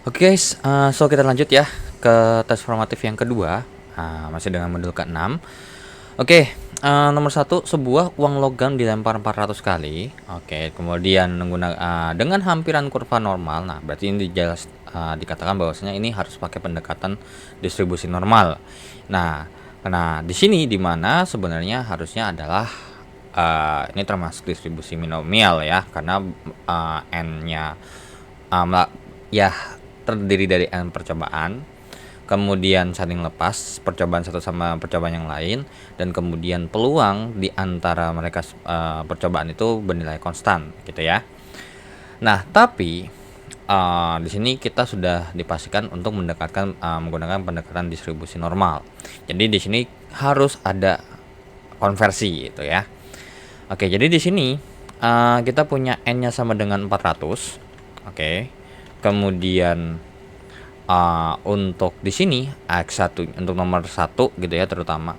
Oke guys, so kita lanjut ya ke tes formatif yang kedua, masih dengan modul ke-6. Oke, nomor satu, sebuah uang logam dilempar 400 kali. Oke, kemudian dengan hampiran kurva normal. Nah, berarti ini dikatakan bahwasanya ini harus pakai pendekatan distribusi normal. Nah, di sini dimana sebenarnya harusnya adalah ini termasuk distribusi binomial ya, karena n-nya ya terdiri dari n percobaan, kemudian saling lepas percobaan satu sama percobaan yang lain, dan kemudian peluang di antara mereka percobaan itu bernilai konstan gitu ya. Nah, tapi di sini kita sudah dipastikan untuk menggunakan pendekatan distribusi normal. Jadi di sini harus ada konversi gitu ya. Oke, jadi di sini kita punya n-nya sama dengan 400. Oke. Kemudian untuk di sini x1 untuk nomor 1 gitu ya, terutama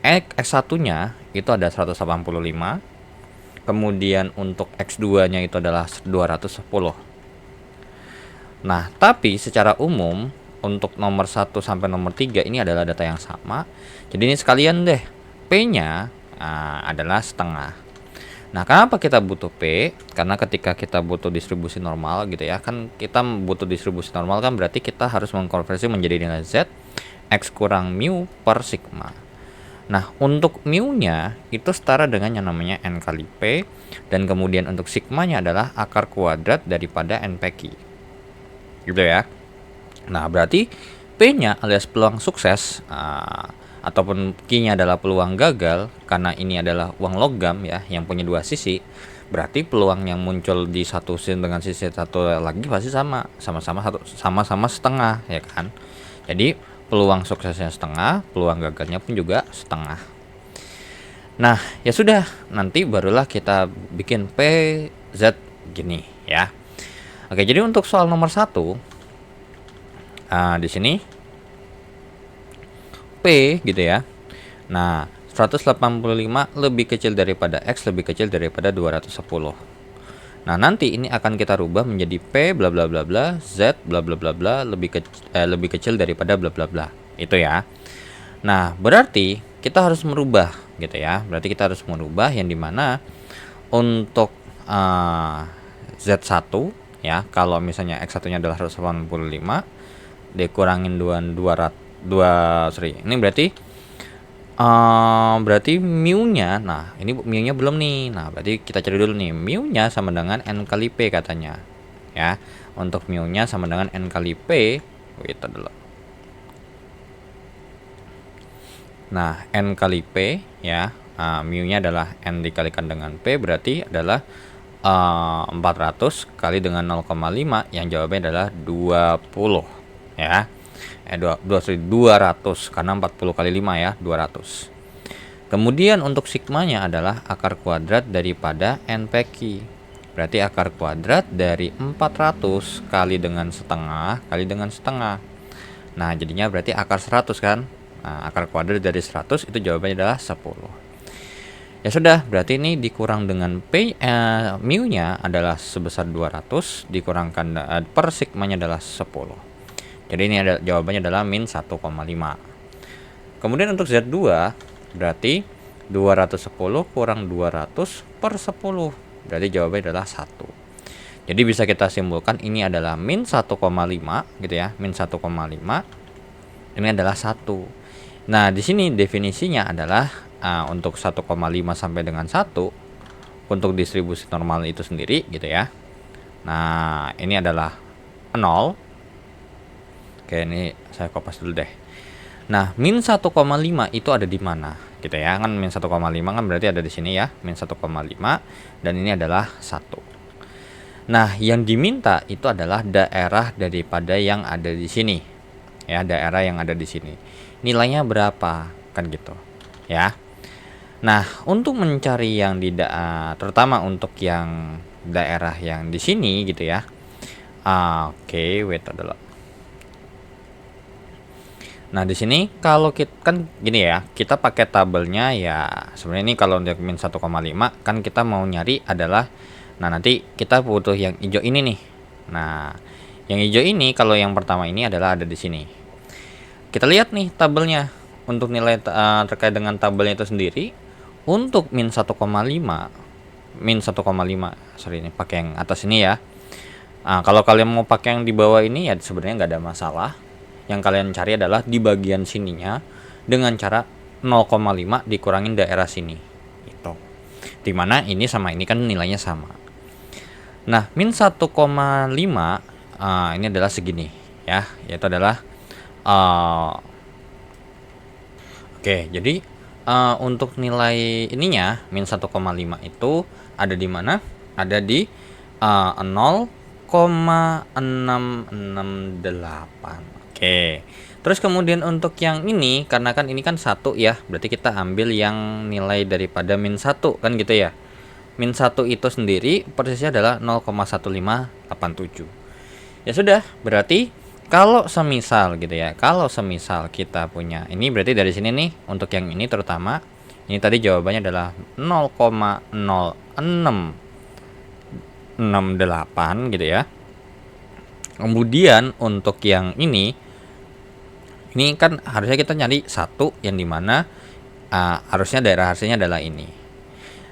x1-nya itu ada 185. Kemudian untuk x2-nya itu adalah 210. Nah, tapi secara umum untuk nomor 1 sampai nomor 3 ini adalah data yang sama. Jadi ini sekalian deh, P-nya adalah setengah. Nah, kenapa kita butuh P? Karena ketika kita butuh distribusi normal gitu ya, kan kita butuh distribusi normal kan berarti kita harus mengkonversi menjadi nilai Z X kurang mu per sigma. Nah, untuk mu-nya itu setara dengan yang namanya N kali P, dan kemudian untuk sigmanya adalah akar kuadrat daripada NPQ. Gitu ya. Nah, berarti P-nya alias peluang sukses ataupun Q-nya adalah peluang gagal, karena ini adalah uang logam ya yang punya dua sisi. Berarti peluang yang muncul di satu sisi dengan sisi satu lagi pasti sama-sama setengah ya kan. Jadi peluang suksesnya setengah, peluang gagalnya pun juga setengah. Nah, ya sudah, nanti barulah kita bikin PZ gini ya. Oke, jadi untuk soal nomor 1 di sini P gitu ya. Nah, 185 lebih kecil daripada X lebih kecil daripada 210. Nah, nanti ini akan kita rubah menjadi P bla bla bla bla Z bla bla bla bla lebih kecil daripada bla bla bla. Itu ya. Nah, berarti kita harus merubah gitu ya. Berarti kita harus merubah yang dimana untuk Z1 ya, kalau misalnya X1-nya adalah 185 dikurangin 200 sorry. Ini berarti mu-nya, nah ini mu-nya belum nih. Nah, berarti kita cari dulu nih, mu-nya sama dengan N kali P katanya ya. Untuk mu-nya sama dengan N kali P, wait dulu. Nah, N kali P ya, mu-nya adalah N dikalikan dengan P, berarti adalah 400 kali dengan 0,5, yang jawabannya adalah 20 ya. 200 karena 40 kali 5 ya, 200. Kemudian untuk sigmanya adalah akar kuadrat daripada NPQ. Berarti akar kuadrat dari 400 kali dengan setengah kali dengan setengah. Nah, jadinya berarti akar 100 kan. Nah, akar kuadrat dari 100 itu jawabannya adalah 10. Ya sudah, berarti ini dikurang dengan mu-nya adalah sebesar 200 dikurangkan per sigmanya adalah 10. Jadi ini jawabannya adalah min 1,5. Kemudian untuk Z2 berarti 210 kurang 200 per 10. Berarti jawabannya adalah 1. Jadi bisa kita simpulkan ini adalah min 1,5 gitu ya. Min 1,5 ini adalah 1. Nah, di sini definisinya adalah untuk 1,5 sampai dengan 1 untuk distribusi normal itu sendiri gitu ya. Nah, ini adalah 0. Oke, ini saya kopas dulu deh. Nah, min 1,5 itu ada di mana? Gitu ya. Kan min 1,5 kan berarti ada di sini ya, min 1,5, dan ini adalah 1. Nah, yang diminta itu adalah daerah daripada yang ada di sini. Ya, daerah yang ada di sini. Nilainya berapa? Kan gitu. Ya. Nah, untuk mencari yang terutama untuk yang daerah yang di sini gitu ya. Oke, wait dulu. Nah, di sini kalau kita kan gini ya, kita pakai tabelnya ya. Sebenarnya ini kalau untuk min 1,5 kan kita mau nyari adalah, nah nanti kita butuh yang hijau ini nih. Nah, Yang hijau ini kalau yang pertama ini adalah ada di sini. Kita lihat nih tabelnya. Untuk nilai terkait dengan tabelnya itu sendiri, untuk min 1,5, sorry ini pakai yang atas ini ya. Nah, kalau kalian mau pakai yang di bawah ini ya sebenarnya nggak ada masalah. Yang kalian cari adalah di bagian sininya dengan cara 0,5 dikurangin daerah sini. Itu. Dimana ini sama ini kan nilainya sama. Nah, min 1,5 ini adalah segini ya, yaitu adalah oke, jadi untuk nilai ininya min 1,5 itu ada di mana? Ada di 0,668. Oke. Terus kemudian untuk yang ini, karena kan ini kan 1 ya, berarti kita ambil yang nilai daripada min 1 kan gitu ya. Min 1 itu sendiri persisnya adalah 0,1587. Ya sudah, berarti kalau semisal gitu ya, kalau semisal kita punya ini berarti dari sini nih untuk yang ini terutama ini tadi jawabannya adalah 0,0668 gitu ya. Kemudian untuk yang ini kan harusnya kita nyari satu yang dimana harusnya daerah hasilnya adalah ini.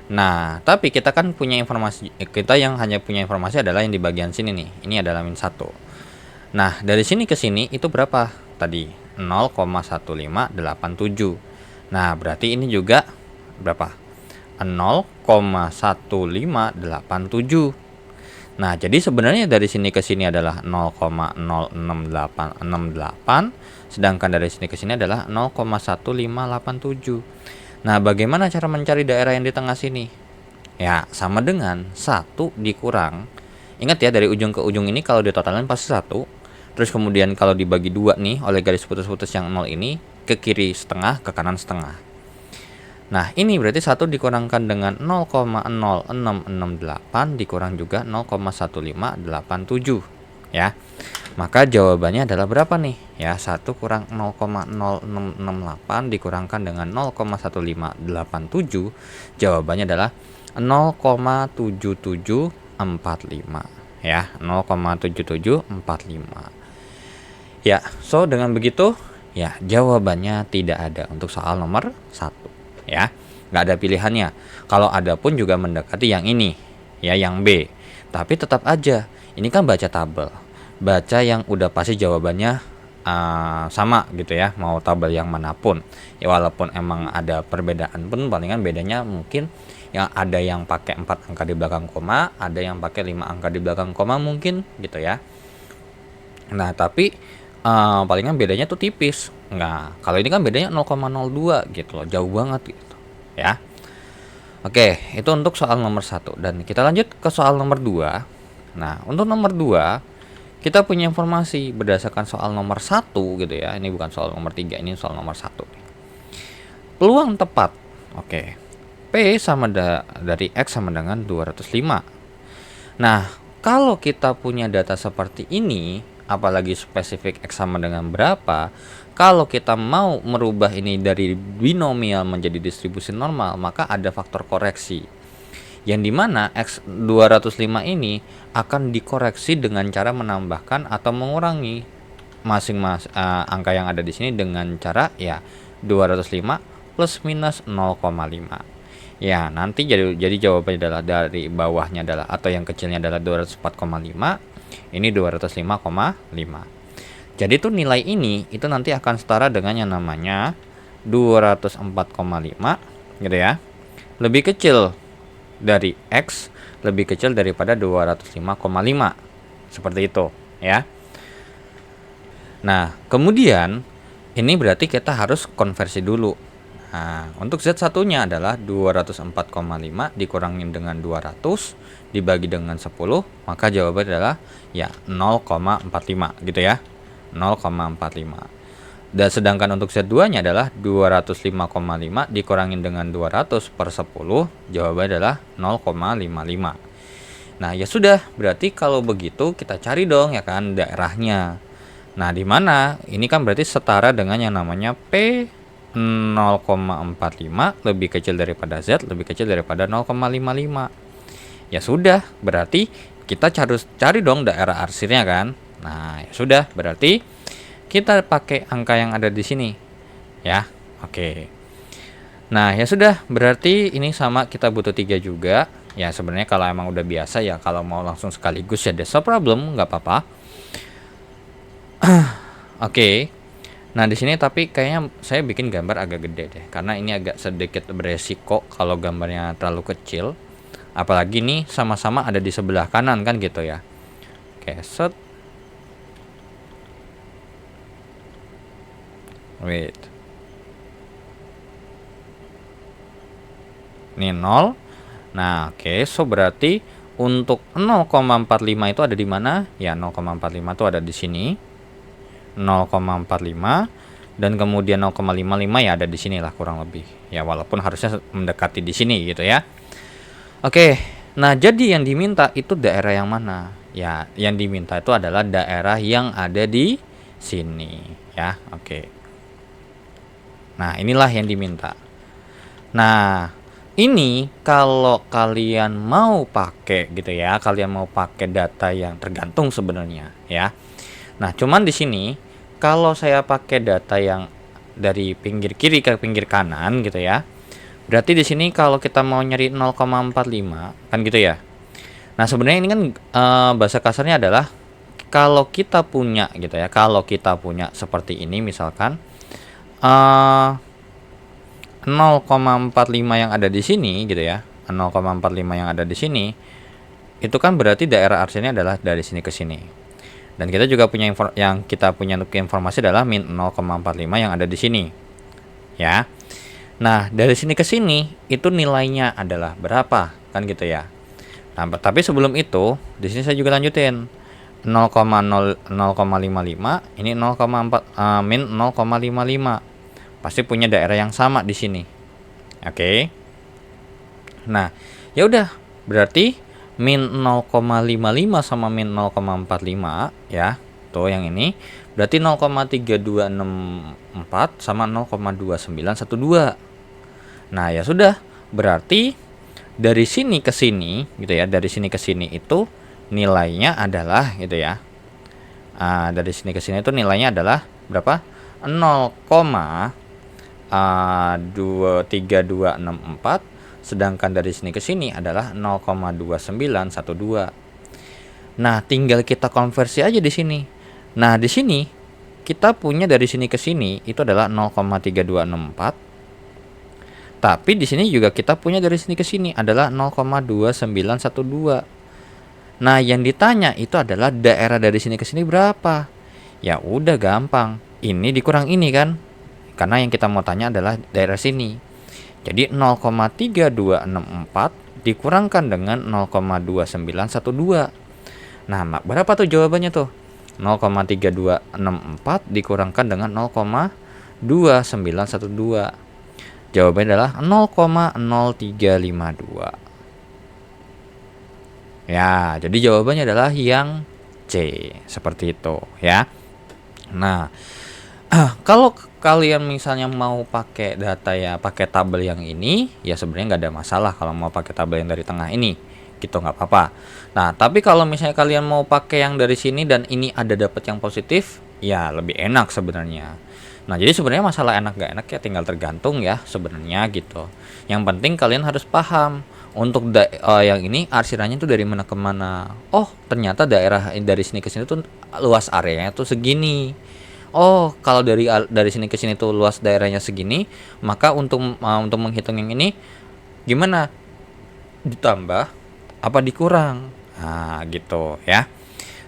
Nah, tapi kita kan punya informasi, kita yang hanya punya informasi adalah yang di bagian sini nih. Ini adalah min 1. Nah, dari sini ke sini itu berapa? Tadi 0,1587. Nah, berarti ini juga berapa? 0,1587. Nah, jadi sebenarnya dari sini ke sini adalah 0,06868, sedangkan dari sini ke sini adalah 0,1587. Nah, bagaimana cara mencari daerah yang di tengah sini? Ya, sama dengan 1 dikurang. Ingat ya, dari ujung ke ujung ini kalau ditotalin pasti 1. Terus kemudian kalau dibagi 2 nih oleh garis putus-putus yang 0 ini, ke kiri setengah, ke kanan setengah. Nah, ini berarti 1 dikurangkan dengan 0,0668 dikurang juga 0,1587 ya. Maka jawabannya adalah berapa nih? Ya, 1 kurang 0,0668 dikurangkan dengan 0,1587, jawabannya adalah 0,7745 ya, 0,7745. Ya, so dengan begitu ya jawabannya tidak ada untuk soal nomor 1 ya. Nggak ada pilihannya. Kalau ada pun juga mendekati yang ini ya, yang B. Tapi tetap aja ini kan baca tabel. Baca yang udah pasti jawabannya sama gitu ya, mau tabel yang manapun. Ya walaupun emang ada perbedaan pun palingan bedanya mungkin yang ada yang pakai 4 angka di belakang koma, ada yang pakai 5 angka di belakang koma mungkin gitu ya. Nah, tapi palingan bedanya tuh tipis. Nah, kalau ini kan bedanya 0,02 gitu loh, jauh banget gitu ya. Oke, itu untuk soal nomor 1 dan kita lanjut ke soal nomor 2. Nah, untuk nomor 2 kita punya informasi berdasarkan soal nomor 1 gitu ya. Ini bukan soal nomor 3, ini soal nomor 1. Peluang tepat. Oke. P sama dari X sama dengan 205. Nah, kalau kita punya data seperti ini, apalagi spesifik X sama dengan berapa, kalau kita mau merubah ini dari binomial menjadi distribusi normal, maka ada faktor koreksi. Yang dimana X 205 ini akan dikoreksi dengan cara menambahkan atau mengurangi masing-masing angka yang ada di sini dengan cara ya 205 plus minus 0,5. Ya, nanti jadi jawabannya adalah dari bawahnya adalah atau yang kecilnya adalah 204,5, ini 205,5. Jadi tuh nilai ini itu nanti akan setara dengan yang namanya 204,5 gitu ya. Lebih kecil dari X, lebih kecil daripada 205,5. Seperti itu ya. Nah, kemudian ini berarti kita harus konversi dulu. Nah, untuk Z1-nya adalah 204,5 dikurangin dengan 200 dibagi dengan 10, maka jawabannya adalah ya 0,45 gitu ya. 0,45. Dan sedangkan untuk Z2-nya adalah 205,5 dikurangin dengan 200 per 10, jawabannya adalah 0,55. Nah, ya sudah, berarti kalau begitu kita cari dong ya kan daerahnya. Nah, di mana? Ini kan berarti setara dengan yang namanya P 0,45 lebih kecil daripada Z lebih kecil daripada 0,55. Ya sudah, berarti kita harus cari dong daerah arsirnya kan. Nah, ya sudah, berarti kita pakai angka yang ada di sini. Ya, oke. Nah, ya sudah, berarti ini sama, kita butuh 3 juga. Ya, sebenarnya kalau emang udah biasa ya, kalau mau langsung sekaligus ya that's no problem, nggak apa-apa. Oke. Nah, di sini tapi kayaknya saya bikin gambar agak gede deh, karena ini agak sedikit beresiko kalau gambarnya terlalu kecil. Apalagi nih sama-sama ada di sebelah kanan kan gitu ya. Oke, set. Wait. Ini 0. Nah, oke, so berarti untuk 0,45 itu ada di mana? Ya, 0,45 itu ada di sini. 0,45 dan kemudian 0,55 ya ada di sini lah kurang lebih. Ya, walaupun harusnya mendekati di sini gitu ya. Oke. Nah, jadi yang diminta itu daerah yang mana? Ya, yang diminta itu adalah daerah yang ada di sini ya. Oke. Nah, inilah yang diminta. Nah, ini kalau kalian mau pakai gitu ya, kalian mau pakai data yang tergantung sebenarnya ya. Nah, cuman di sini kalau saya pakai data yang dari pinggir kiri ke pinggir kanan gitu ya, berarti di sini kalau kita mau nyari 0,45 kan gitu ya. Nah, sebenarnya ini kan bahasa kasarnya adalah kalau kita punya gitu ya, kalau kita punya seperti ini misalkan 0,45 yang ada di sini gitu ya, 0,45 yang ada di sini itu kan berarti daerah arsinya adalah dari sini ke sini. Dan kita juga punya yang kita punya informasi adalah min 0,45 yang ada di sini. Ya. Nah, dari sini ke sini itu nilainya adalah berapa? Kan gitu ya. Nah, tapi sebelum itu, di sini saya juga lanjutin. 0,0,55 ini 0,4 min 0,55. Pasti punya daerah yang sama di sini. Oke. Nah, ya udah, berarti min 0,55 sama min 0,45 ya. Tuh yang ini berarti 0,3264 sama 0,2912. Nah, ya sudah, berarti dari sini ke sini gitu ya, dari sini ke sini itu nilainya adalah gitu ya. Dari sini ke sini itu nilainya adalah berapa? 0,3264, sedangkan dari sini ke sini adalah 0,2912. Nah, tinggal kita konversi aja di sini. Nah, di sini kita punya dari sini ke sini itu adalah 0,3264. Tapi di sini juga kita punya dari sini ke sini adalah 0,2912. Nah, yang ditanya itu adalah daerah dari sini ke sini berapa? Ya udah gampang. Ini dikurang ini kan? Karena yang kita mau tanya adalah daerah sini. Jadi 0,3264 dikurangkan dengan 0,2912. Nah, berapa tuh jawabannya tuh? 0,3264 dikurangkan dengan 0,2912. Jawabannya adalah 0,0352. Ya, jadi jawabannya adalah yang C. Seperti itu ya. Nah, kalau kalian misalnya mau pakai data ya pakai tabel yang ini, ya sebenarnya nggak ada masalah kalau mau pakai tabel yang dari tengah ini, gitu nggak apa-apa. Nah, tapi kalau misalnya kalian mau pakai yang dari sini dan ini ada dapat yang positif, ya lebih enak sebenarnya. Nah, jadi sebenarnya masalah enak gak enak ya tinggal tergantung ya sebenarnya gitu. Yang penting kalian harus paham untuk yang ini arsirannya tuh dari mana ke mana. Oh, ternyata daerah dari sini ke sini tuh luas areanya tuh segini. Oh, kalau dari sini ke sini tuh luas daerahnya segini, maka untuk menghitung yang ini gimana? Ditambah apa dikurang? Nah, gitu ya.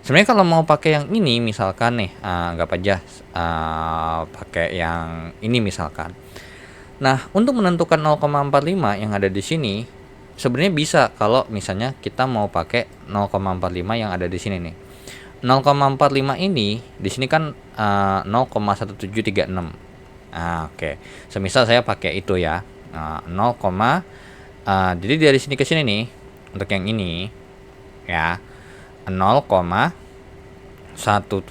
Sebenarnya kalau mau pakai yang ini misalkan nih, anggap aja pakai yang ini misalkan. Nah, untuk menentukan 0,45 yang ada di sini sebenarnya bisa kalau misalnya kita mau pakai 0,45 yang ada di sini nih. 0,45 ini di sini kan 0,1736. Oke. Semisal saya pakai itu ya. 0, jadi dari sini ke sini nih untuk yang ini ya 0,1736.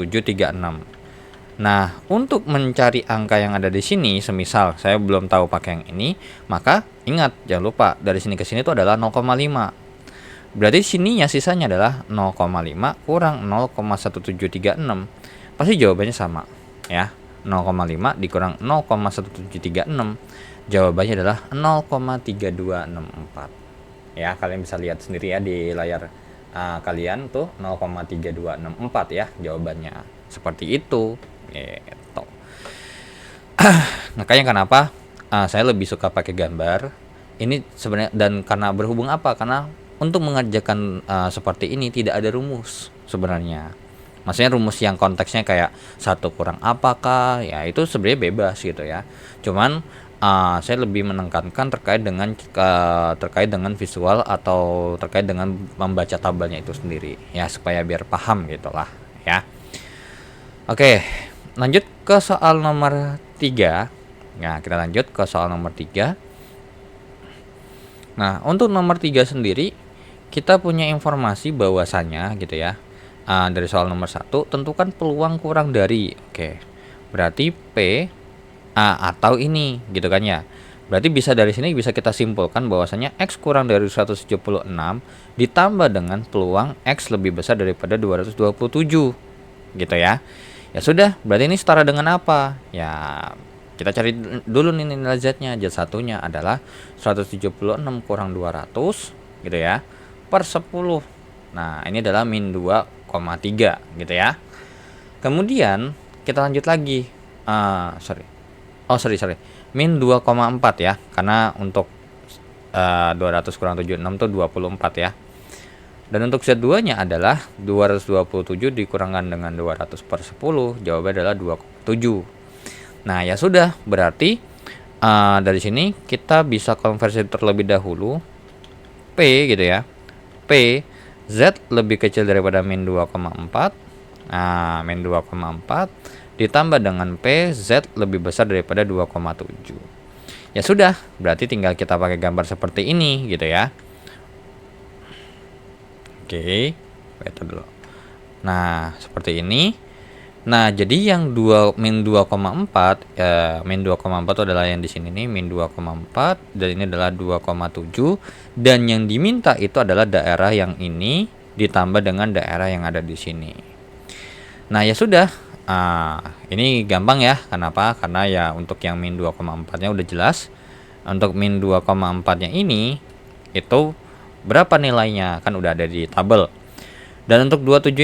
Nah, untuk mencari angka yang ada di sini, semisal saya belum tahu pakai yang ini, maka ingat jangan lupa dari sini ke sini itu adalah 0,5. Berarti sininya sisanya adalah 0,5 kurang 0,1736. Pasti jawabannya sama ya. 0,5 dikurang 0,1736. Jawabannya adalah 0,3264. Ya, kalian bisa lihat sendiri ya di layar kalian tuh 0,3264 ya jawabannya. Seperti itu. Gitu. Makanya kenapa saya lebih suka pakai gambar ini sebenarnya, dan karena berhubung apa? Karena untuk mengerjakan seperti ini tidak ada rumus sebenarnya. Maksudnya rumus yang konteksnya kayak satu kurang apakah, ya itu sebenarnya bebas gitu ya. Cuman saya lebih menekankan terkait dengan visual atau terkait dengan membaca tabelnya itu sendiri ya, supaya biar paham gitulah ya. Oke, lanjut ke soal nomor 3. Nah, kita lanjut ke soal nomor 3. Nah, untuk nomor 3 sendiri kita punya informasi bahwasannya gitu ya. Dari soal nomor 1, tentukan peluang kurang dari. Oke. Berarti P atau ini gitu kan ya. Berarti bisa dari sini bisa kita simpulkan bahwasanya X kurang dari 176 ditambah dengan peluang X lebih besar daripada 227 gitu ya. Ya sudah, berarti ini setara dengan apa? Ya, kita cari dulu nih nilai Z-nya. Z1-nya adalah 176 kurang 200 gitu ya, per 10. Nah, ini adalah min 2,3 gitu ya. Kemudian kita lanjut lagi. Sorry. Min 2,4 ya. Karena untuk 200 kurang 76 itu 24 ya. Dan untuk Z2-nya adalah 227 dikurangkan dengan 200 per 10. Jawabannya adalah 2,7. Nah, ya sudah. Berarti dari sini kita bisa konversi terlebih dahulu. P gitu ya. P Z lebih kecil daripada min 2,4. Nah, min 2,4 ditambah dengan P Z lebih besar daripada 2,7. Ya sudah, berarti tinggal kita pakai gambar seperti ini gitu ya. Oke, itu dulu. Nah, seperti ini. Nah, jadi yang min 2,4 min 2,4 itu adalah yang di sini nih, min 2,4, dan ini adalah 2,7, dan yang diminta itu adalah daerah yang ini ditambah dengan daerah yang ada di sini. Nah, ya sudah. Ini gampang ya. Kenapa? Karena ya untuk yang min 2,4-nya udah jelas. Untuk min 2,4-nya ini itu berapa nilainya? Kan udah ada di tabel. Dan untuk 2,7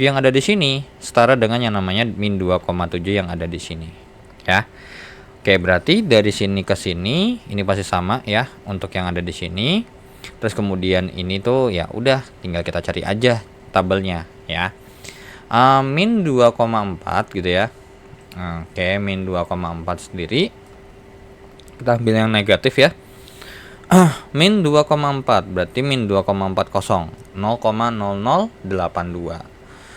yang ada di sini setara dengan yang namanya min 2,7 yang ada di sini. Ya. Oke, berarti dari sini ke sini ini pasti sama ya untuk yang ada di sini. Terus kemudian ini tuh ya udah tinggal kita cari aja tabelnya ya. Min 2,4 gitu ya. Oke, min 2,4 sendiri kita ambil yang negatif ya. Min 2,4 berarti min 2,40 0,0082.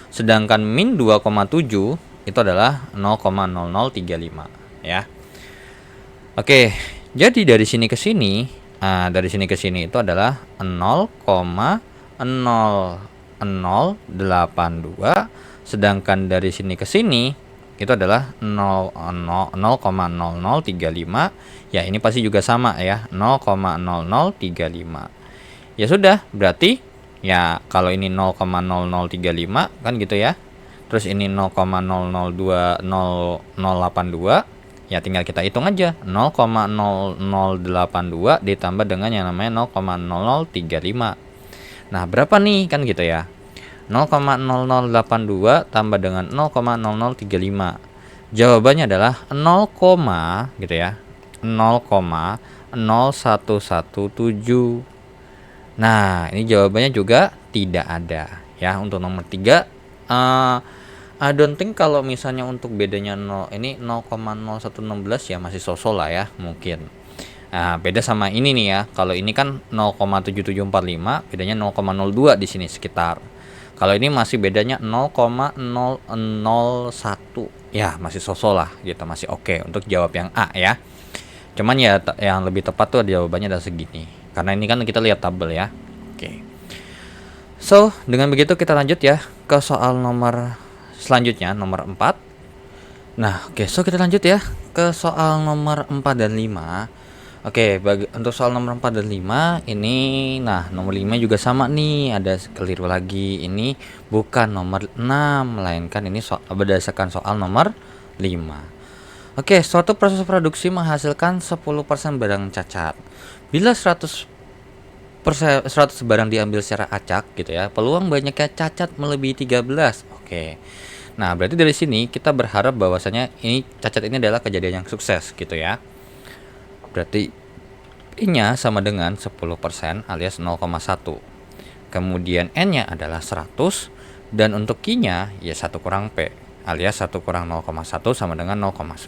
Sedangkan min 2,7 itu adalah 0,0035 ya. Oke, jadi dari sini ke sini, itu adalah 0,0082, sedangkan dari sini ke sini itu adalah 0,0035. Ya, ini pasti juga sama ya, 0,0035. Ya sudah, berarti ya kalau ini 0,0035 kan gitu ya. Terus ini 0,002082, ya tinggal kita hitung aja. 0,0082 ditambah dengan yang namanya 0,0035. Nah, berapa nih kan gitu ya. 0,0082 tambah dengan 0,0035. Jawabannya adalah 0, gitu ya. 0,0117. Nah, ini jawabannya juga tidak ada ya. Untuk nomor 3 I don't think kalau misalnya untuk bedanya 0 ini 0,0116 ya masih sosok lah ya mungkin. Beda sama ini nih ya. Kalau ini kan 0,7745, bedanya 0,02 di sini sekitar. Kalau ini masih bedanya 0,001. Ya, masih sosok lah gitu, masih oke untuk jawab yang A ya. Cuman ya yang lebih tepat tuh jawabannya adalah segini. Karena ini kan kita lihat tabel ya. Oke. So, dengan begitu kita lanjut ya ke soal nomor selanjutnya, nomor 4. Nah, oke, so kita lanjut ya ke soal nomor 4 dan 5. Oke, untuk soal nomor 4 dan 5 ini, nah nomor 5 juga sama nih, ada keliru lagi. Ini bukan nomor 6, melainkan ini berdasarkan soal nomor 5. Oke, suatu proses produksi menghasilkan 10% barang cacat. Bila 100 barang diambil secara acak gitu ya, peluang banyaknya cacat melebihi 13. Oke. Nah, berarti dari sini kita berharap bahwasanya ini cacat ini adalah kejadian yang sukses gitu ya. Berarti I-nya sama dengan 10% alias 0,1. Kemudian N-nya adalah 100 dan untuk Q-nya ya 1 kurang P alias 1 kurang 0,1 sama dengan 0,9.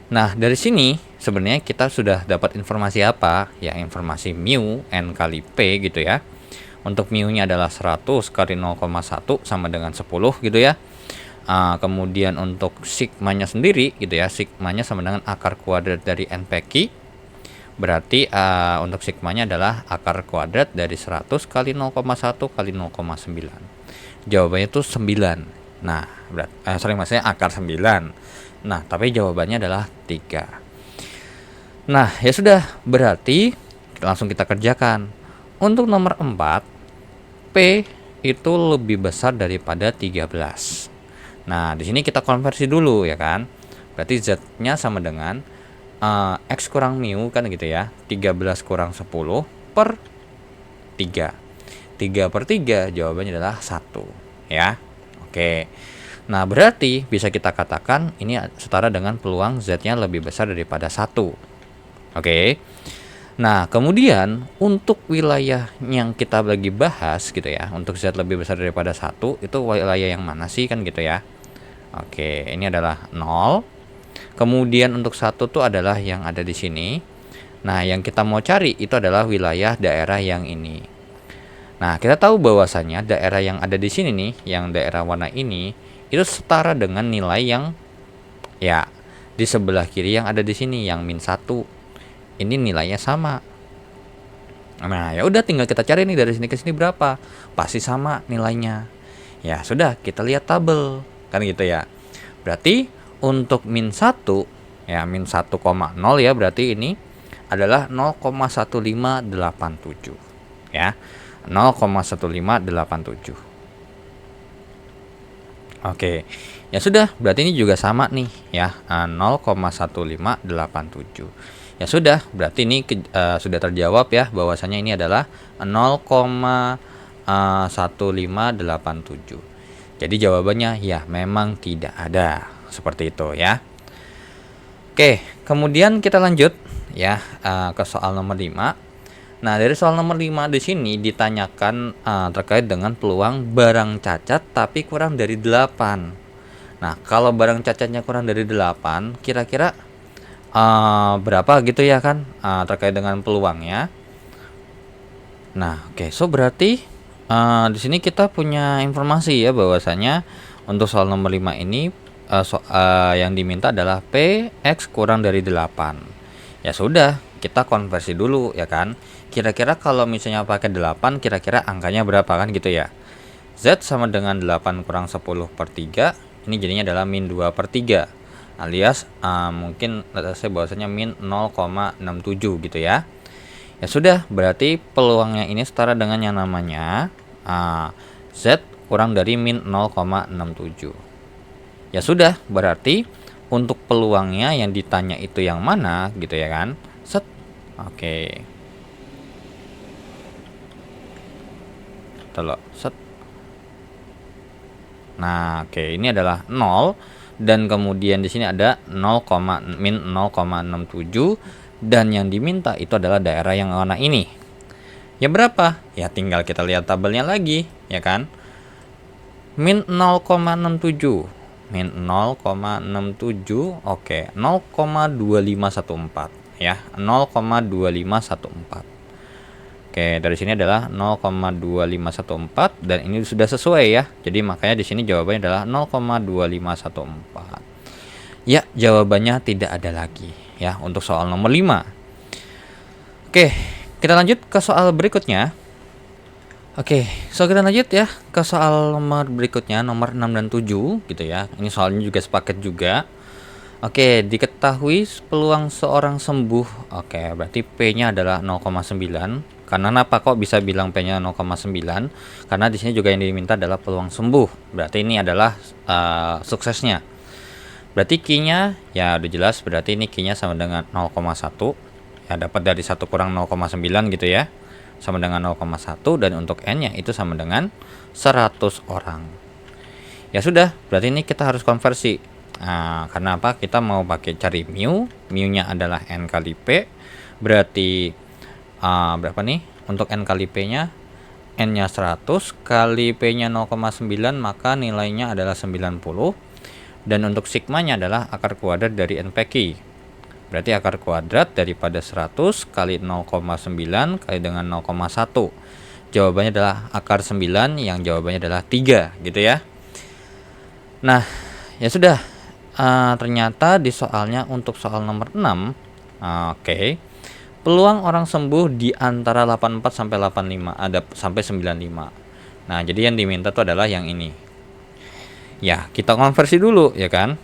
Nah, dari sini sebenarnya kita sudah dapat informasi apa? Ya, informasi mu N kali P gitu ya. Untuk mu-nya adalah 100 kali 0,1 sama dengan 10 gitu ya. Kemudian untuk sigmanya sendiri gitu ya, sigmanya sama dengan akar kuadrat dari NPQ. Berarti untuk sigmanya adalah akar kuadrat dari 100 kali 0,1 kali 0,9. Jawabannya itu 9. Nah, maksudnya akar 9. Nah, tapi jawabannya adalah 3. Nah, ya sudah, berarti langsung kita kerjakan. Untuk nomor 4, P itu lebih besar daripada 13. Nah, di sini kita konversi dulu ya kan. Berarti Z-nya sama dengan X kurang mu kan gitu ya, 13 kurang 10 per 3. 3 per 3 jawabannya adalah 1 ya. Oke. Nah, berarti bisa kita katakan ini setara dengan peluang Z-nya lebih besar daripada 1. Oke. Nah, kemudian untuk wilayah yang kita lagi bahas gitu ya, untuk Z lebih besar daripada 1, itu wilayah yang mana sih kan gitu ya. Oke, ini adalah 0. Kemudian untuk 1 tuh adalah yang ada di sini. Nah, yang kita mau cari itu adalah wilayah daerah yang ini. Nah, kita tahu bahwasannya daerah yang ada di sini nih, yang daerah warna ini, itu setara dengan nilai yang ya di sebelah kiri yang ada di sini, yang -1. Ini nilainya sama. Nah, ya udah tinggal kita cari nih dari sini ke sini berapa. Pasti sama nilainya. Ya, sudah, kita lihat tabel. Kan gitu ya. Berarti untuk -1 ya, -1,0 ya, berarti ini adalah 0,1587 ya. 0,1587. Oke. Ya sudah, berarti ini juga sama nih ya, 0,1587. Ya sudah, berarti ini sudah terjawab ya bahwasanya ini adalah 0,1587. Jadi jawabannya ya memang tidak ada. Seperti itu ya. Oke, kemudian kita lanjut ya ke soal nomor 5. Nah, dari soal nomor 5 di sini ditanyakan terkait dengan peluang barang cacat tapi kurang dari 8. Nah, kalau barang cacatnya kurang dari 8, kira-kira berapa gitu ya kan terkait dengan peluangnya. Nah, oke, so berarti di sini kita punya informasi ya bahwasanya untuk soal nomor 5 ini yang diminta adalah P X kurang dari 8. Ya sudah, kita konversi dulu ya kan. Kira-kira kalau misalnya pakai 8, kira-kira angkanya berapa kan gitu ya. Z sama dengan 8 kurang 10 per 3. Ini jadinya adalah -2 per 3. Alias mungkin saya bahwasanya -0,67 gitu ya. Ya sudah, berarti peluangnya ini setara dengan yang namanya Z kurang dari -0,67. Ya sudah, berarti untuk peluangnya yang ditanya itu yang mana gitu ya kan. Set. Oke. Telok. Set. Nah, oke, ini adalah 0 dan kemudian di sini ada -0,67 dan yang diminta itu adalah daerah yang warna ini. Ya berapa? Ya tinggal kita lihat tabelnya lagi, ya kan? -0,67. -0,67, oke, 0,2514 ya, 0,2514. Oke, dari sini adalah 0,2514 dan ini sudah sesuai ya. Jadi makanya di sini jawabannya adalah 0,2514. Ya, jawabannya tidak ada lagi ya untuk soal nomor 5. Oke, kita lanjut ke soal berikutnya. Oke, so kita lanjut ya ke soal nomor berikutnya, nomor 6 dan 7 gitu ya. Ini soalnya juga sepaket juga. Oke, diketahui peluang seorang sembuh. Oke, berarti P-nya adalah 0,9. Karena kenapa kok bisa bilang P-nya 0,9? Karena di sini juga yang diminta adalah peluang sembuh. Berarti ini adalah suksesnya. Berarti Q-nya ya udah jelas, berarti ini Q-nya sama dengan 0,1. Ya dapat dari 1 kurang 0,9 gitu ya. Sama dengan 0,1, dan untuk N-nya itu sama dengan 100 orang. Ya sudah, berarti ini kita harus konversi. Nah, karena apa? Kita mau pakai cari mu. Mu-nya adalah N kali P. Berarti berapa nih? Untuk N kali P-nya, N-nya 100 kali P-nya 0,9, maka nilainya adalah 90. Dan untuk sigmanya adalah akar kuadrat dari NPQ. Berarti akar kuadrat daripada 100 kali 0,9 kali dengan 0,1. Jawabannya adalah akar 9, yang jawabannya adalah 3 gitu ya. Nah, ya sudah. Ternyata di soalnya untuk soal nomor 6, oke. Peluang orang sembuh di antara 84 sampai 85, ada sampai 95. Nah, jadi yang diminta itu adalah yang ini. Ya, kita konversi dulu ya kan.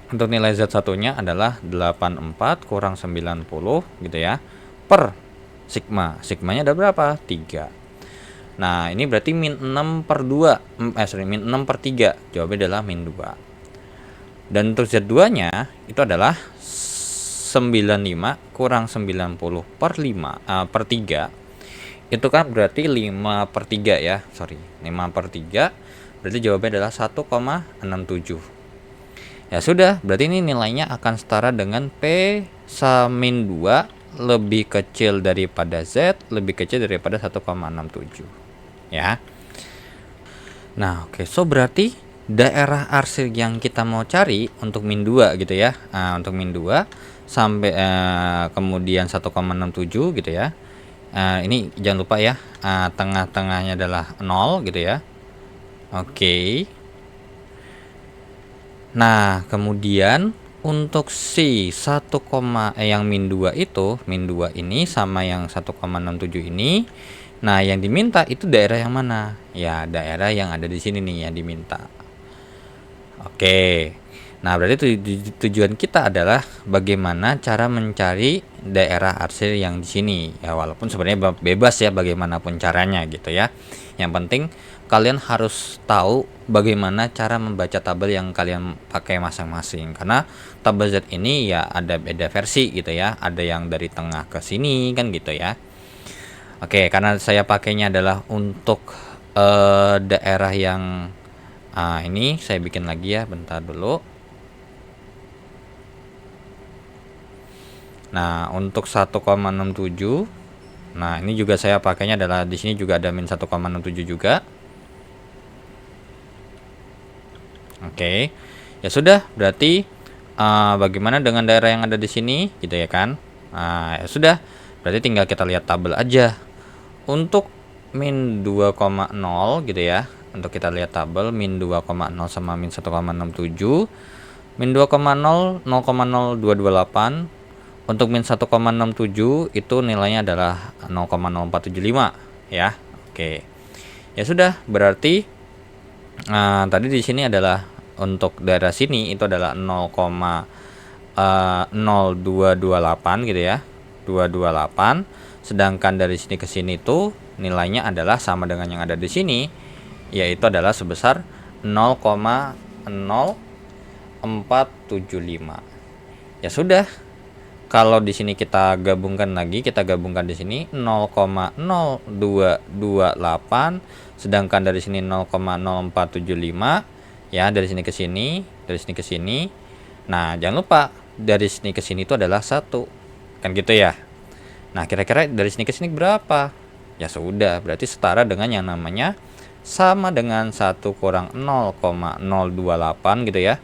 Untuk nilai Z1-nya adalah 84 kurang 90 gitu ya. Per sigma. Sigmanya ada berapa? 3. Nah, ini berarti min 6 per 2. Min 6 per 3. Jawabannya adalah min 2. Dan untuk Z2-nya itu adalah 95 kurang 90 per 5 per 3. Itu kan berarti 5 per 3 ya. 5 per 3. Berarti jawabannya adalah 1,67. Ya sudah, berarti ini nilainya akan setara dengan P min 2 lebih kecil daripada Z lebih kecil daripada 1,67. Ya. Nah, oke. So berarti daerah arsir yang kita mau cari untuk min 2 gitu ya. Untuk min 2 sampai kemudian 1,67 gitu ya. Ini jangan lupa ya, tengah-tengahnya adalah 0 gitu ya. Oke. Nah, kemudian untuk si 1, yang min 2 itu, min 2 ini sama yang 1,67 ini. Nah, yang diminta itu daerah yang mana? Ya, daerah yang ada di sini nih yang diminta. Oke. Nah, berarti tujuan kita adalah bagaimana cara mencari daerah arsir yang di sini. Ya, walaupun sebenarnya bebas ya bagaimanapun caranya gitu ya. Yang penting kalian harus tahu bagaimana cara membaca tabel yang kalian pakai masing-masing. Karena tabel Z ini ya ada beda versi gitu ya. Ada yang dari tengah ke sini kan gitu ya. Oke, karena saya pakainya adalah untuk daerah yang ini saya bikin lagi ya, bentar dulu. Nah, untuk 1,67. Nah, ini juga saya pakainya adalah di sini juga ada min 1,67 juga. Oke. Ya sudah, berarti bagaimana dengan daerah yang ada di sini gitu ya kan? Ya sudah, berarti tinggal kita lihat tabel aja. Untuk min 2,0 gitu ya. Untuk kita lihat tabel min 2,0 sama min 1,67. Min 2,0 0,0228. Untuk min 1,67 itu nilainya adalah 0,0475 ya. Oke. Ya sudah, berarti tadi di sini adalah untuk daerah sini itu adalah 0,0228 gitu ya. 228. Sedangkan dari sini ke sini itu nilainya adalah sama dengan yang ada di sini, yaitu adalah sebesar 0,0475. Ya sudah. Kalau di sini kita gabungkan lagi, kita gabungkan di sini 0,0228, sedangkan dari sini 0,0475 ya, dari sini ke sini, dari sini ke sini. Nah, jangan lupa dari sini ke sini itu adalah 1. Kan gitu ya. Nah, kira-kira dari sini ke sini berapa? Ya sudah, berarti setara dengan yang namanya sama dengan 1 kurang 0,028 gitu ya.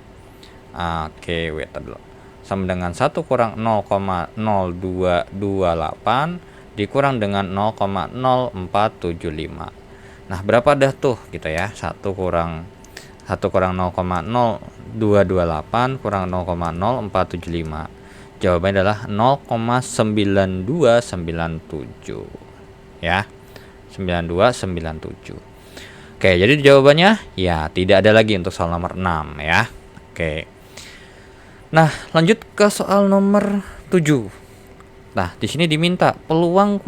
Oke, wait dulu. Sama dengan 1 kurang 0,0228 dikurang dengan 0,0475. Nah, berapa dah tuh gitu ya? 1 kurang 0,0228 kurang 0,0475. Jawabannya adalah 0,9297. Ya. 9297. Oke, jadi jawabannya ya tidak ada lagi untuk soal nomor 6 ya. Oke. Nah, lanjut ke soal nomor 7. Nah, di sini diminta peluang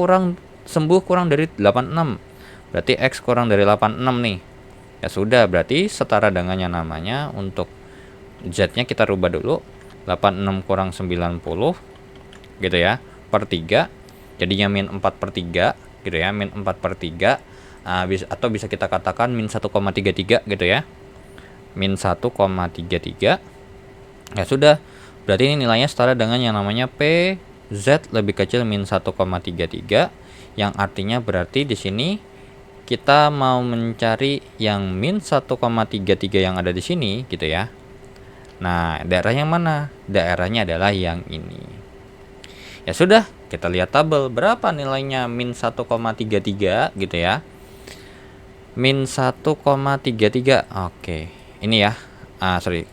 sembuh kurang dari 86. Berarti X kurang dari 86 nih. Ya sudah, berarti setara dengan yang namanya untuk Z-nya kita rubah dulu. 86 kurang 90 gitu ya, per 3. Jadinya min 4/3 gitu ya, min 4/3. Atau bisa kita katakan min 1,33 gitu ya. Min 1,33. Ya sudah, berarti ini nilainya setara dengan yang namanya P Z lebih kecil min 1,33, yang artinya berarti di sini kita mau mencari yang min 1,33 yang ada di sini gitu ya. Nah, daerah yang mana? Daerahnya adalah yang ini. Ya sudah, kita lihat tabel berapa nilainya min 1,33 gitu ya. Min 1,33. Oke, ini ya. Sorry.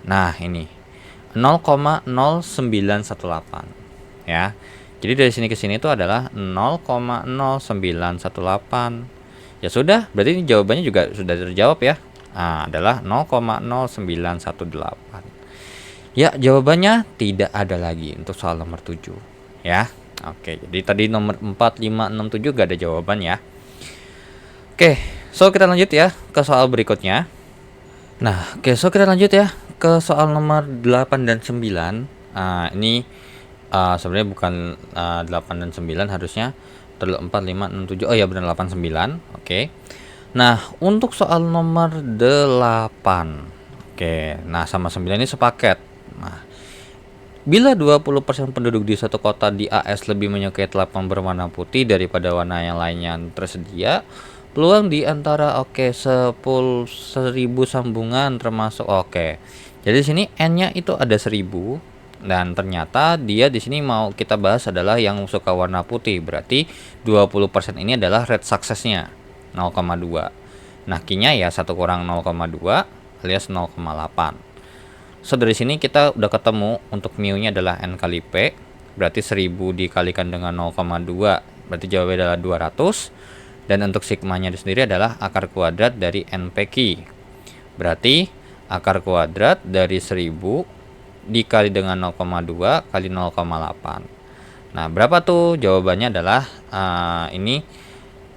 Nah, ini 0,0918 ya. Jadi dari sini ke sini itu adalah 0,0918. Ya sudah, berarti ini jawabannya juga sudah terjawab ya. Adalah 0,0918. Ya, jawabannya tidak ada lagi untuk soal nomor 7 ya. Oke, jadi tadi nomor 4, 5, 6, 7 gak ada jawaban ya. Oke, so kita lanjut ya ke soal berikutnya. Nah, oke, so kita lanjut ya ke soal nomor 8 dan 9. Ini sebenarnya bukan 8 dan 9, harusnya 4, 5, 6, 7. Oh ya, benar 8, 9. Oke. Nah, untuk soal nomor 8. Oke, nah sama 9 ini sepaket. Nah, bila 20% penduduk di satu kota di AS lebih menyukai telepon berwarna putih daripada warna yang lainnya yang tersedia, peluang di antara 10.000 sambungan termasuk Jadi di sini N-nya itu ada 1000, dan ternyata dia di sini mau kita bahas adalah yang suka warna putih. Berarti 20% ini adalah rate success-nya 0,2. Nah, Q-nya ya 1 kurang 0,2 alias 0,8. So dari sini kita udah ketemu untuk mu-nya adalah N kali P. Berarti 1000 dikalikan dengan 0,2, berarti jawabannya adalah 200. Dan untuk sigmanya sendiri adalah akar kuadrat dari NPQ. Berarti akar kuadrat dari 1000 dikali dengan 0,2 kali 0,8. Nah, berapa tuh? Jawabannya adalah ini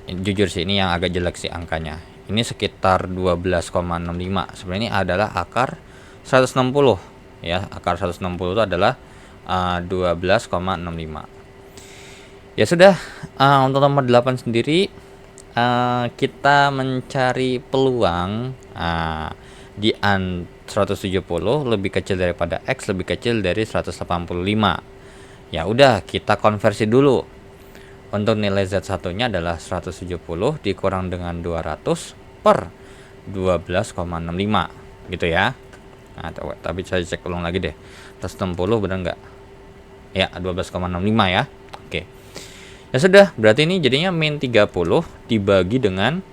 jujur sih ini yang agak jelek sih angkanya. Ini sekitar 12,65. Sebenarnya ini adalah akar 160 ya. Akar 160 itu adalah 12,65. Ya sudah, untuk nomor 8 sendiri kita mencari peluang di 170 lebih kecil daripada X lebih kecil dari 185. Ya udah, kita konversi dulu. Untuk nilai Z1 nya adalah 170 dikurang dengan 200 per 12,65 gitu ya. Nah, tapi saya cek ulang lagi deh, 160 benar nggak ya, 12,65 ya. Oke. Ya sudah, berarti ini jadinya min 30 dibagi dengan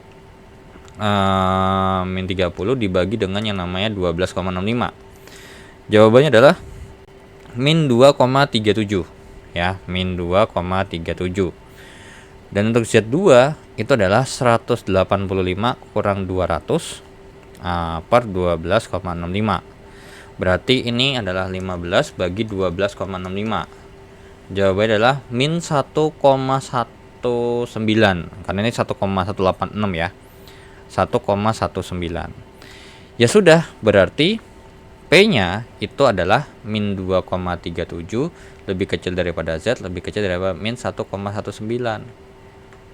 yang namanya 12,65. Jawabannya adalah min 2,37 ya, min 2,37. Dan untuk Z2 itu adalah 185 kurang 200 per 12,65. Berarti ini adalah 15 bagi 12,65. Jawabannya adalah min 1,19, karena ini 1,186 ya. 1,19. Ya sudah, berarti P-nya itu adalah min 2,37 lebih kecil daripada Z lebih kecil daripada min 1,19.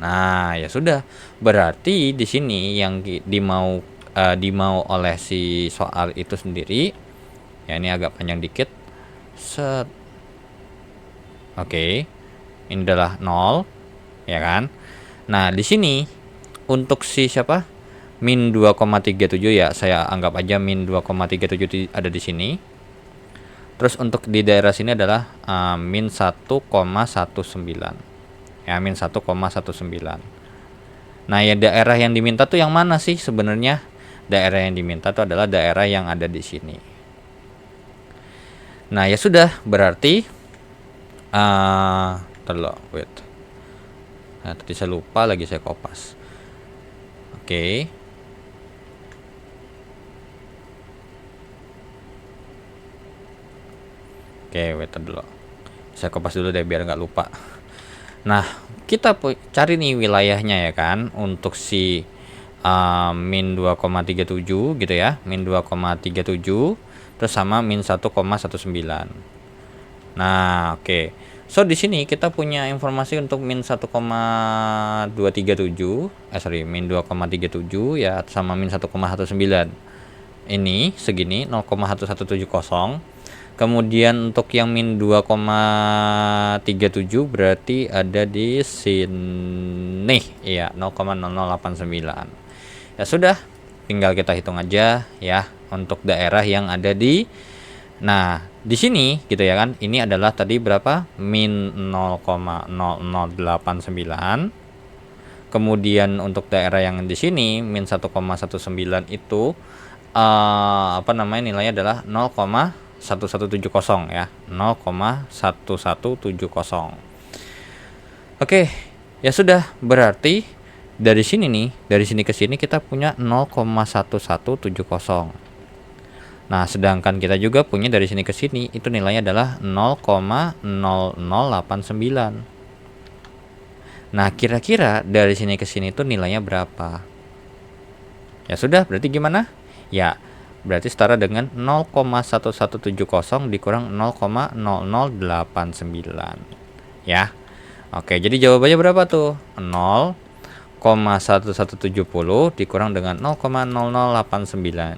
Nah, ya sudah. Berarti di sini yang dimau oleh si soal itu sendiri, ya ini agak panjang dikit. Oke. Ini adalah 0, ya kan? Nah, di sini untuk si siapa? Min 2,37 ya, saya anggap aja min 2,37 ada di sini. Terus untuk di daerah sini adalah min 1,19. Ya, min 1,19. Nah, ya daerah yang diminta tuh yang mana sih sebenarnya? Daerah yang diminta tuh adalah daerah yang ada di sini. Nah, ya sudah, berarti wait. Nah, tadi saya lupa lagi, saya kopas. Oke. Oke, wait dulu. Saya kopas dulu deh biar nggak lupa. Nah, kita cari nih wilayahnya ya kan untuk si min 2,37 gitu ya, min 2,37 terus sama min 1,19. Nah, oke. So di sini kita punya informasi untuk min 1,237, min 2,37 ya sama min 1,19. Ini segini 0,1170. Kemudian untuk yang min 2,37 berarti ada di sini ya 0,0089. Ya sudah, tinggal kita hitung aja ya untuk daerah yang ada di di sini gitu ya kan. Ini adalah tadi berapa? Min 0,0089. Kemudian untuk daerah yang di sini min 1,19 itu nilainya adalah 0,1170 ya, 0,1170. Oke, ya sudah, berarti dari sini nih, dari sini ke sini kita punya 0,1170. Nah, sedangkan kita juga punya dari sini ke sini itu nilainya adalah 0,0089. Nah, kira-kira dari sini ke sini itu nilainya berapa? Ya sudah, berarti gimana? Ya, berarti setara dengan 0,1170 dikurang 0,0089. Ya. Oke, jadi jawabannya berapa tuh? 0,1170 dikurang dengan 0,0089.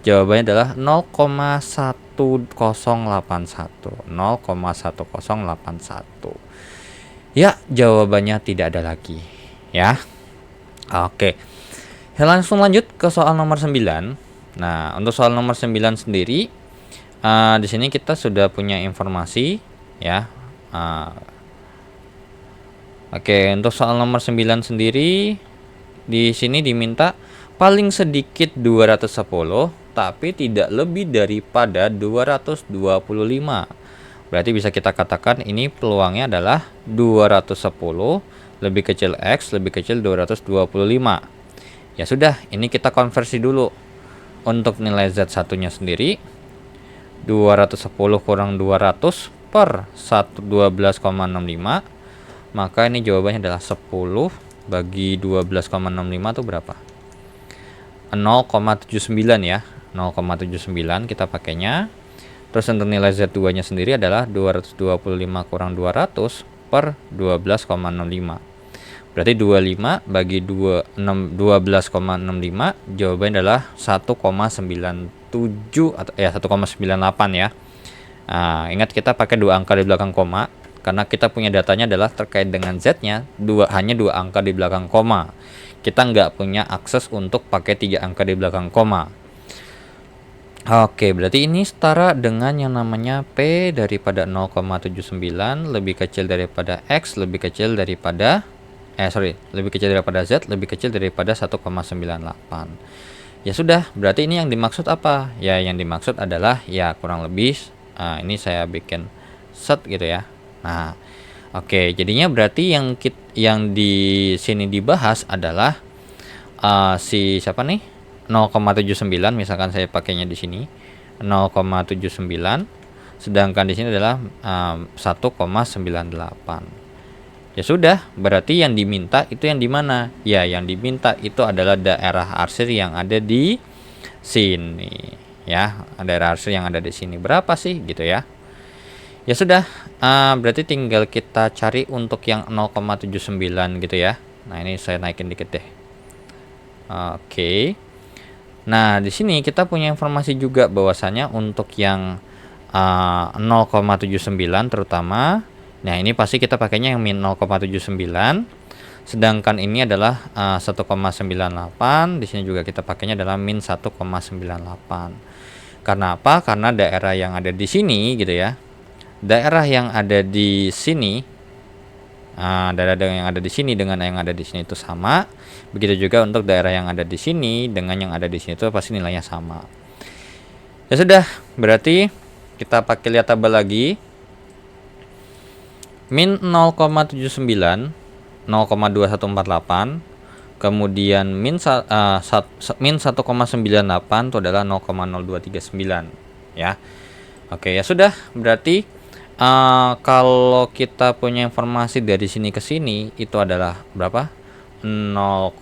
Jawabannya adalah 0,1081. 0,1081. Ya, jawabannya tidak ada lagi. Ya. Oke. Langsung lanjut ke soal nomor 9. Nah, untuk soal nomor 9 sendiri di sini kita sudah punya informasi ya. Oke, untuk soal nomor 9 sendiri di sini diminta paling sedikit 210 tapi tidak lebih daripada 225. Berarti bisa kita katakan ini peluangnya adalah 210 lebih kecil X lebih kecil 225. Ya sudah, ini kita konversi dulu. Untuk nilai Z1-nya sendiri 210 kurang 200 per 12,65. Maka ini jawabannya adalah 10 bagi 12,65 itu berapa? 0,79 ya. 0,79 kita pakainya. Terus untuk nilai Z2-nya sendiri adalah 225 kurang 200 per 12,65. Berarti 25 bagi 12,65 jawabannya adalah 1,97 atau 1,98 ya. Nah, ingat kita pakai dua angka di belakang koma karena kita punya datanya adalah terkait dengan Z-nya hanya dua angka di belakang koma. Kita nggak punya akses untuk pakai 3 angka di belakang koma. Oke, berarti ini setara dengan yang namanya P daripada 0,79 lebih kecil daripada X lebih kecil daripada lebih kecil daripada Z lebih kecil daripada 1,98. Ya sudah, berarti ini yang dimaksud apa? Ya, yang dimaksud adalah ya kurang lebih ini saya bikin set gitu ya. Nah, oke, jadinya berarti yang di sini dibahas adalah si siapa nih? 0,79 misalkan saya pakainya di sini 0,79, sedangkan di sini adalah 1,98. Ya sudah, berarti yang diminta itu yang di mana? Ya, yang diminta itu adalah daerah arsir yang ada di sini. Ya, daerah arsir yang ada di sini. Berapa sih gitu ya? Ya sudah, berarti tinggal kita cari untuk yang 0,79 gitu ya. Nah, ini saya naikin dikit deh. Oke. Nah, di sini kita punya informasi juga bahwasanya untuk yang 0,79 terutama. Nah, ini pasti kita pakainya yang min 0,79. Sedangkan ini adalah 1,98. Di sini juga kita pakainya adalah min 1,98. Karena apa? Karena daerah yang ada di sini gitu ya. Daerah yang ada di sini daerah yang ada di sini dengan yang ada di sini itu sama. Begitu juga untuk daerah yang ada di sini dengan yang ada di sini itu pasti nilainya sama. Ya sudah, berarti kita pakai lihat tabel lagi. Min 0,79 0,2148, kemudian min 1,98 itu adalah 0,0239 ya. Oke, ya sudah, berarti kalau kita punya informasi dari sini ke sini itu adalah berapa? 0,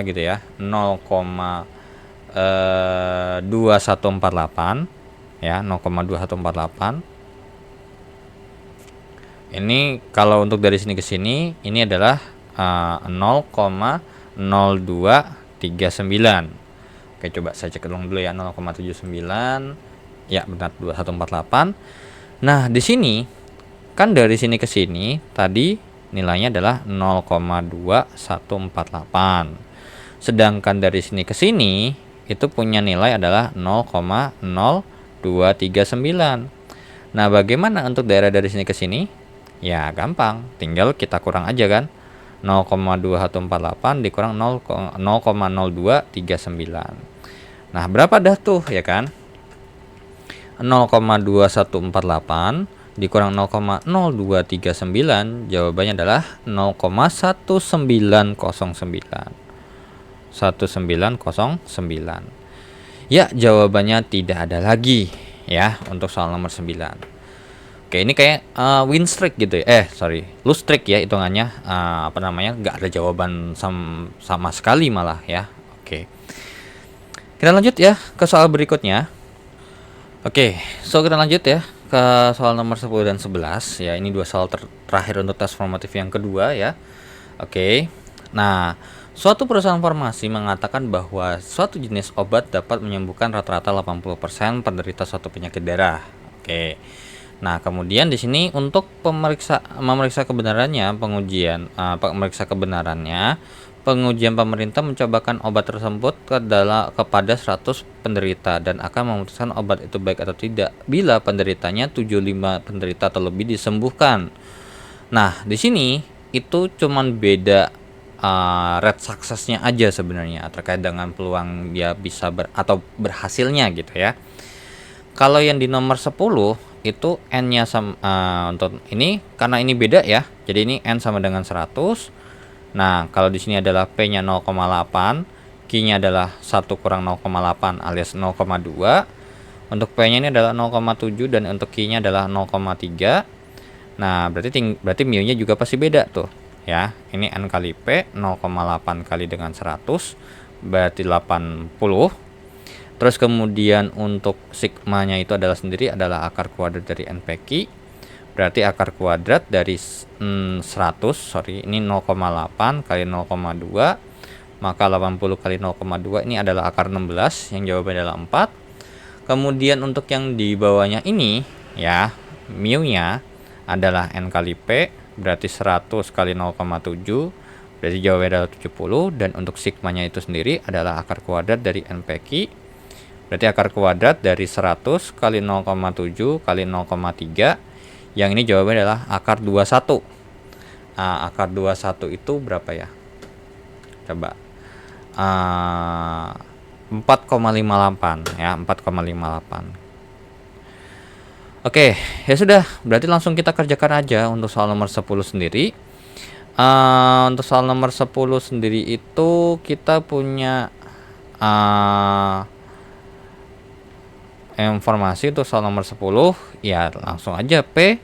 gitu ya. 0,2148 ya, 0,2148. Ini kalau untuk dari sini ke sini ini adalah 0,0239. Oke, coba saya cek ulang dulu ya, 0,79. Ya, benar, 2148. Nah, di sini kan dari sini ke sini tadi nilainya adalah 0,2148. Sedangkan dari sini ke sini itu punya nilai adalah 0,0239. Nah, bagaimana untuk daerah dari sini ke sini? Ya, gampang, tinggal kita kurang aja kan. 0,2148 dikurang 0,0239. Nah, berapa dah tuh ya kan? 0,2148 dikurang 0,0239, jawabannya adalah 0,1909. 1909. Ya, jawabannya tidak ada lagi ya untuk soal nomor 9. Oke, ini kayak win streak gitu ya. Lose streak ya hitungannya. Nggak ada jawaban sama sekali malah ya. Oke. Kita lanjut ya ke soal berikutnya. Oke, so kita lanjut ya ke soal nomor 10 dan 11 ya. Ini dua soal terakhir untuk tes formatif yang kedua ya. Oke. Nah, suatu perusahaan farmasi mengatakan bahwa suatu jenis obat dapat menyembuhkan rata-rata 80% penderita suatu penyakit darah. Oke. Nah, kemudian di sini untuk memeriksa kebenarannya, pengujian pemerintah mencobakan obat tersebut kepada 100 penderita dan akan memutuskan obat itu baik atau tidak bila penderitanya 75 penderita terlebih disembuhkan. Nah, di sini itu cuman beda rate suksesnya aja sebenarnya terkait dengan peluang dia bisa atau berhasilnya gitu ya. Kalau yang di nomor 10 itu N-nya untuk ini karena ini beda ya. Jadi ini N sama dengan 100. Nah, kalau di sini adalah P-nya 0,8, Q-nya adalah 1 kurang 0,8 alias 0,2. Untuk P-nya ini adalah 0,7 dan untuk Q-nya adalah 0,3. Nah, berarti mu-nya juga pasti beda tuh ya. Ini N kali P, 0,8 kali dengan 100 berarti 80. Terus kemudian untuk sigmanya itu adalah akar kuadrat dari NPQ. Berarti akar kuadrat dari 100, ini 0,8 kali 0,2. Maka 80 kali 0,2 ini adalah akar 16 yang jawabannya adalah 4. Kemudian untuk yang di bawahnya ini ya, mu-nya adalah N kali P, berarti 100 kali 0,7. Berarti jawabannya adalah 70. Dan untuk sigmanya itu sendiri adalah akar kuadrat dari NPQ. Berarti akar kuadrat dari 100 kali 0,7 kali 0,3. Yang ini jawabannya adalah akar 21. Nah, akar 21 itu berapa ya? Coba. 4,58 ya, 4,58. Oke, ya sudah. Berarti langsung kita kerjakan aja untuk soal nomor 10 sendiri. Untuk soal nomor 10 sendiri itu kita punya informasi untuk soal nomor 10 ya, langsung aja P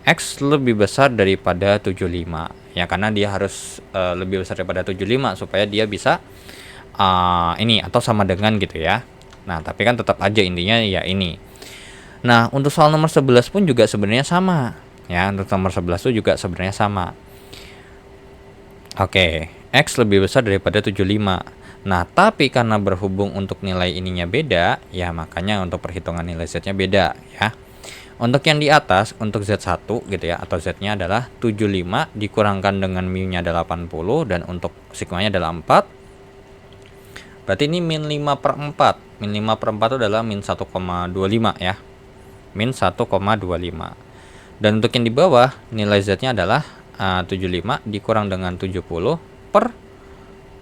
X lebih besar daripada 75 ya, karena dia harus lebih besar daripada 75 supaya dia bisa ini atau sama dengan gitu ya. Nah, tapi kan tetap aja intinya ya ini. Nah, untuk soal nomor 11 pun juga sebenarnya sama ya. Untuk nomor 11 itu juga sebenarnya sama. Oke, X lebih besar daripada 75. Nah, tapi karena berhubung untuk nilai ininya beda, ya makanya untuk perhitungan nilai Z-nya beda ya. Untuk yang di atas, untuk Z1 gitu ya, atau Z-nya adalah 75 dikurangkan dengan mu-nya adalah 80 dan untuk sigmanya adalah 4. Berarti ini min 5 per 4. Min 5 per 4 itu adalah min 1,25 ya. Min 1,25. Dan untuk yang di bawah, nilai Z-nya adalah 75 dikurang dengan 70 per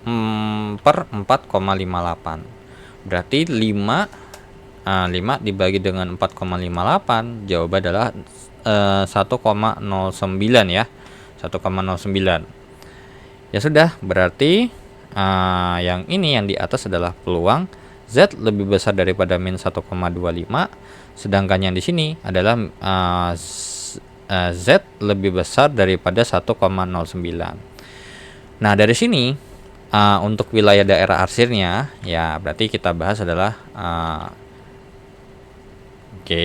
4,58. Berarti 5 dibagi dengan 4,58, jawaban adalah 1,09 ya. 1,09. Ya sudah, berarti yang ini yang di atas adalah peluang Z lebih besar daripada min 1,25, sedangkan yang di sini adalah Z lebih besar daripada 1,09. Nah, dari sini untuk wilayah daerah arsirnya ya berarti kita bahas adalah oke.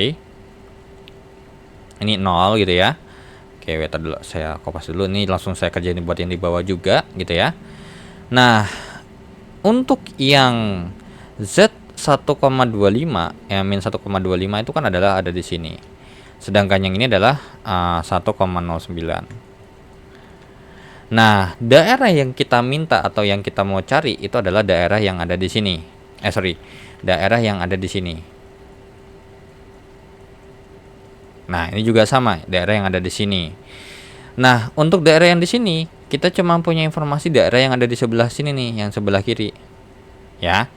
Ini 0 gitu ya. Oke, wait dulu, saya kopas dulu, ini langsung saya kerjain buat yang di bawah juga gitu ya. Nah, untuk yang Z 1,25 ya min 1,25 itu kan adalah ada di sini. Sedangkan yang ini adalah 1,09. Nah, daerah yang kita minta atau yang kita mau cari itu adalah daerah yang ada di sini. Daerah yang ada di sini. Nah, ini juga sama, daerah yang ada di sini. Nah, untuk daerah yang di sini, kita cuma punya informasi daerah yang ada di sebelah sini nih, yang sebelah kiri. Ya.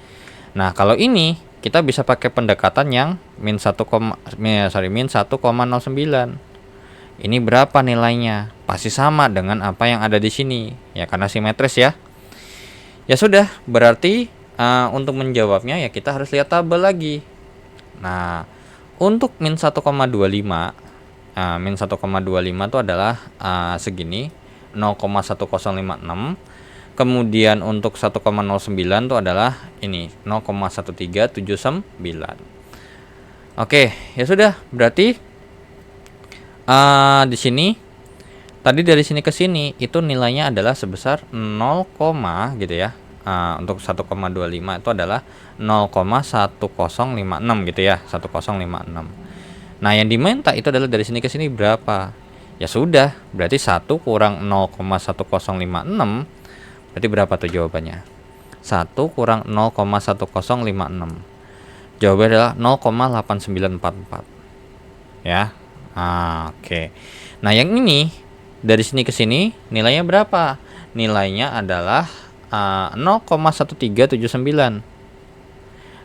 Nah, kalau ini kita bisa pakai pendekatan yang min 1,09. Ini berapa nilainya? Pasti sama dengan apa yang ada di sini, ya karena simetris ya. Ya sudah, berarti untuk menjawabnya ya kita harus lihat tabel lagi. Nah, untuk min 1,25 min 1,25 itu adalah segini 0,1056. Kemudian untuk 1,09 itu adalah ini 0,1379. Oke, ya sudah, berarti di sini tadi dari sini ke sini itu nilainya adalah sebesar 0, gitu ya. Untuk 1,25 itu adalah 0,1056 gitu ya, 1056. Nah, yang diminta itu adalah dari sini ke sini berapa? Ya sudah, berarti 1 kurang 0,1056 berarti berapa tuh jawabannya? 1 kurang 0,1056. Jawabannya adalah 0,8944. Ya. Oke. Nah, yang ini dari sini ke sini nilainya berapa? Nilainya adalah 0,1379.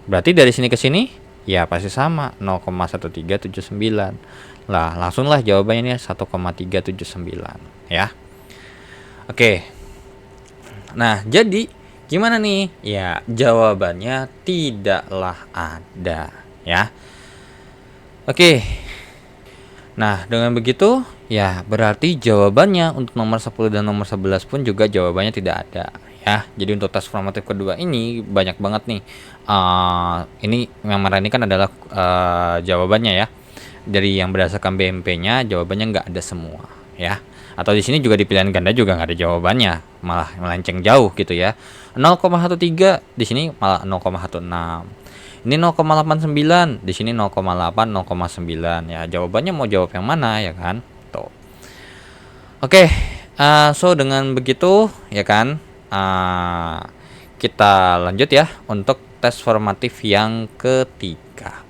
Berarti dari sini ke sini ya pasti sama 0,1379. Lah, langsunglah jawabannya ini 1,379 ya. Oke. Nah, jadi gimana nih? Ya, jawabannya tidaklah ada ya. Oke. Nah, dengan begitu ya berarti jawabannya untuk nomor 10 dan nomor 11 pun juga jawabannya tidak ada ya. Jadi untuk tes formatif kedua ini banyak banget nih. Ini yang mana ini kan adalah jawabannya ya. Dari yang berdasarkan BMP-nya jawabannya nggak ada semua ya. Atau di sini juga di pilihan ganda juga nggak ada jawabannya, malah melenceng jauh gitu ya. 0,13 di sini malah 0,16. Ini 0,89, di sini 0,8, 0,9 ya. Jawabannya mau jawab yang mana ya kan? Tuh. Oke, so dengan begitu ya kan, kita lanjut ya untuk tes formatif yang ketiga.